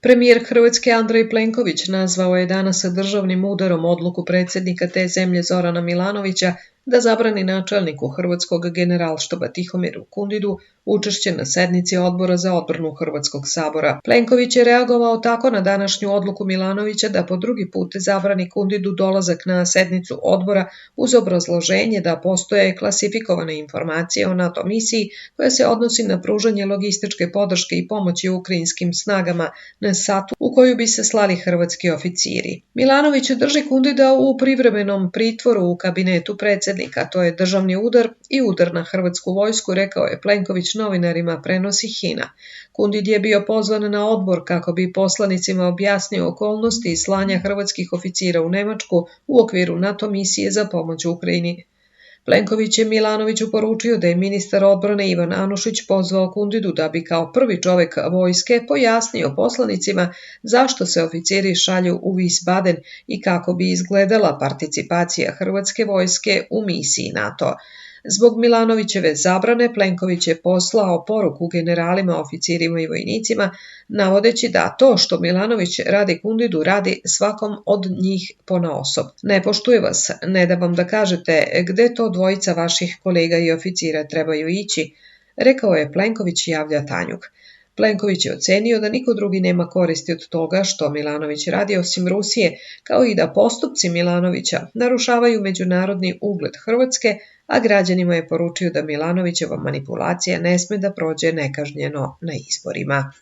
Premijer Hrvatske Andrej Plenković nazvao je danas državnim udarom odluku predsjednika te zemlje Zorana Milanovića da zabrani načelniku Hrvatskog generalštaba Tihomiru Kundidu učešće na sednici Odbora za odbranu Hrvatskog sabora. Plenković je reagovao tako na današnju odluku Milanovića da po drugi put zabrani Kundidu dolazak na sednicu odbora uz obrazloženje da postoje klasifikovane informacije o NATO misiji koja se odnosi na pružanje logističke podrške i pomoći ukrajinskim snagama na Satu u koju bi se slali hrvatski oficiri. Milanović drži Kundida u privremenom pritvoru u kabinetu predsjednika. To je državni udar i udar na hrvatsku vojsku, rekao je Plenković novinarima, prenosi HINA. Kundid je bio pozvan na odbor kako bi poslanicima objasnio okolnosti slanja hrvatskih oficira u Nemačku u okviru NATO misije za pomoć Ukrajini. Plenković je Milanoviću poručio da je ministar odbrane Ivan Anušić pozvao Kundidu da bi kao prvi čovjek vojske pojasnio poslanicima zašto se oficiri šalju u Wiesbaden i kako bi izgledala participacija hrvatske vojske u misiji NATO. Zbog Milanovićeve zabrane Plenković je poslao poruku generalima, oficirima i vojnicima, navodeći da to što Milanović radi Kundidu radi svakom od njih ponaosob. Ne poštuje vas, ne da vam da kažete gde to dvojica vaših kolega i oficira trebaju ići, rekao je Plenković, javlja Tanjug. Plenković je ocenio da niko drugi nema koristi od toga što Milanović radi osim Rusije, kao i da postupci Milanovića narušavaju međunarodni ugled Hrvatske, a građanima je poručio da Milanovićeva manipulacija ne sme da prođe nekažnjeno na izborima.